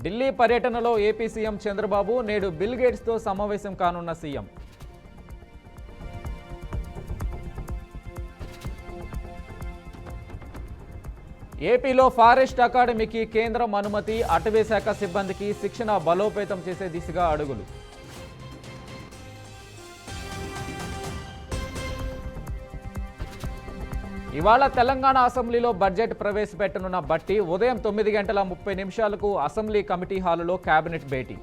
ఢిల్లీ పర్యటనలో AP CM Chandrababu నేడు bill గేట్స్తో సమావేశం కానున్న సీఎం. ఏపీలో ఫారెస్ట్ అకాడమీకి కేంద్రం అనుమతి, అటవీ శాఖ సిబ్బందికి శిక్షణ బలోపేతం చేసే దిశగా అడుగులు. ఇవాళ తెలంగాణ అసెంబ్లీలో బడ్జెట్ ప్రవేశపెట్టనున్న బట్టి ఉదయం 9:30 అసెంబ్లీ కమిటీ హాలులో కేబినెట్ భేటీ.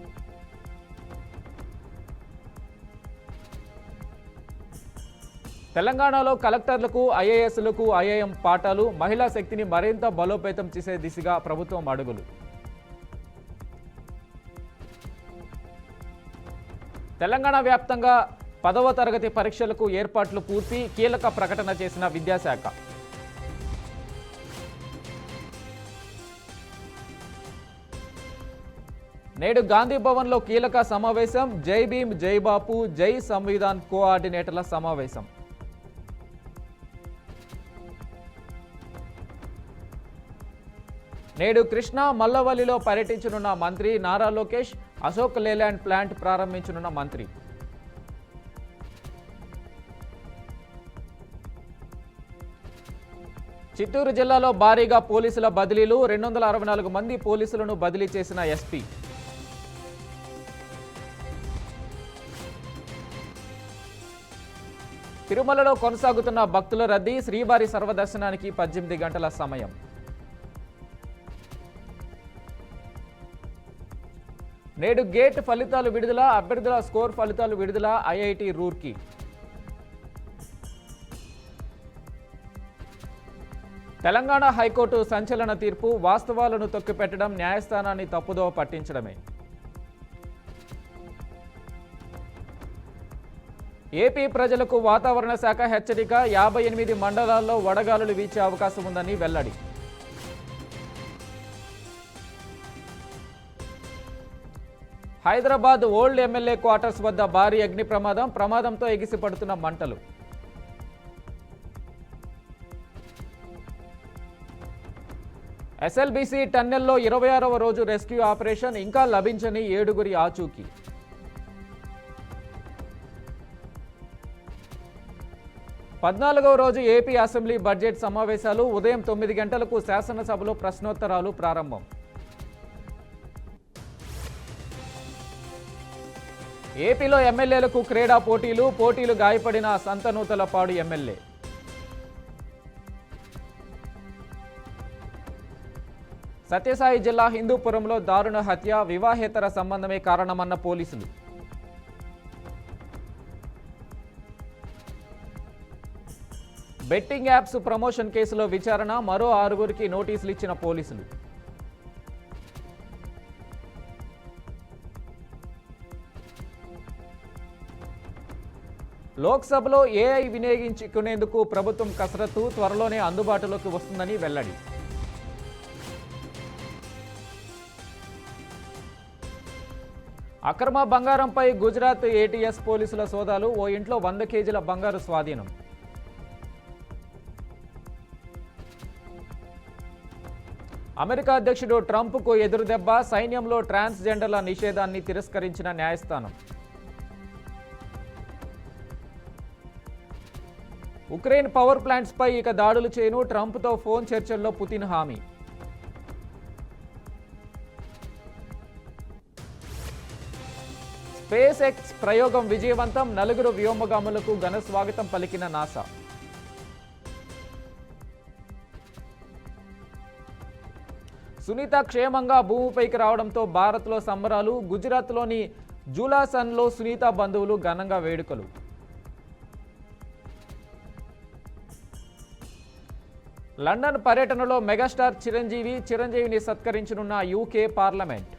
తెలంగాణలో కలెక్టర్లకు, ఐఏఎస్లకు ఐఏఎం పాఠాలు, మహిళా శక్తిని మరింత బలోపేతం చేసే దిశగా ప్రభుత్వం అడుగులు. తెలంగాణ వ్యాప్తంగా 10వ తరగతి పరీక్షలకు ఏర్పాట్లు పూర్తి, కీలక ప్రకటన చేసిన విద్యాశాఖ. నేడు గాంధీ భవన్లో కీలక సమావేశం, జై భీమ్, జై బాపు, జై సంవిధాన్ కోఆర్డినేటర్ల సమావేశం. నేడు కృష్ణా మల్లవల్లిలో పర్యటించనున్న మంత్రి నారా లోకేష్, అశోక్ లేలాండ్ ప్లాంట్ ప్రారంభించనున్న మంత్రి. చిత్తూరు జిల్లాలో భారీగా పోలీసుల బదిలీలు, 264 మంది పోలీసులను బదిలీ చేసిన ఎస్పీ. తిరుమలలో కొనసాగుతున్న భక్తుల రద్దీ, శ్రీవారి సర్వదర్శనానికి 18 గంటల సమయం. నేడు గేట్ ఫలితాలు విడుదల, అభ్యర్థుల స్కోర్ ఫలితాలు విడుదల, ఐఐటి రూర్కీ. తెలంగాణ హైకోర్టు సంచలన తీర్పు, వాస్తవాలను తొక్కిపెట్టడం, న్యాయస్థానాన్ని తప్పుదోవ పట్టించడమే. ఏపీ ప్రజలకు వాతావరణ శాఖ హెచ్చరిక, 58 మండలాల్లో వడగాలులు వీచే అవకాశం ఉందని వెల్లడి. హైదరాబాద్ ఓల్డ్ ఎమ్మెల్యే క్వార్టర్స్ వద్ద భారీ అగ్ని ప్రమాదంతో ఎగిసిపడుతున్న మంటలు. ఎస్ఎల్బీసీ టన్నెల్లో 26వ రోజు రెస్క్యూ ఆపరేషన్, ఇంకా లభించని 7గురి ఆచూకీ. పద్నాలుగవ రోజు ఏపీ అసెంబ్లీ బడ్జెట్ సమావేశాలు, ఉదయం 9 గంటలకు శాసనసభలో ప్రశ్నోత్తరాలు ప్రారంభం. ఏపీలో ఎమ్మెల్యేలకు క్రీడా పోటీలు గాయపడిన సంతనూతలపాడు ఎమ్మెల్యే. సత్యసాయి జిల్లా హిందూపురంలో దారుణ హత్య, వివాహేతర సంబంధమే కారణమన్న పోలీసులు. బెట్టింగ్ యాప్స్ ప్రమోషన్ కేసులో విచారణ, మరో 6గురికి నోటీసులు ఇచ్చిన పోలీసులు. లోక్సభలో ఏఐ వినియోగించుకునేందుకు ప్రభుత్వం కసరత్తు, త్వరలోనే అందుబాటులోకి వస్తుందని వెల్లడి. అక్రమ బంగారంపై గుజరాత్ ఏటీఎస్ పోలీసుల సోదాలు, ఓ ఇంట్లో 100 కేజీల బంగారు స్వాధీనం. అమెరికా అధ్యక్షుడు ట్రంప్కు ఎదురుదెబ్బ, సైన్యంలో ట్రాన్స్జెండర్ల నిషేధాన్ని తిరస్కరించిన న్యాయస్థానం. ఉక్రెయిన్ పవర్ ప్లాంట్స్పై ఇక దాడులు చేయను, ట్రంప్తో ఫోన్ చర్చల్లో పుతిన్ హామీ. స్పేస్ ఎక్స్ ప్రయోగం విజయవంతం, 4 వ్యోమగాములకు ఘన స్వాగతం పలికిన నాసా. సునీత క్షేమంగా భూమిపైకి రావడంతో భారత్లో సంబరాలు, గుజరాత్లోని జులాసన్లో సునీత బంధువులు ఘనంగా వేడుకలు. లండన్ పర్యటనలో మెగాస్టార్ చిరంజీవిని సత్కరించనున్న యూకే పార్లమెంట్.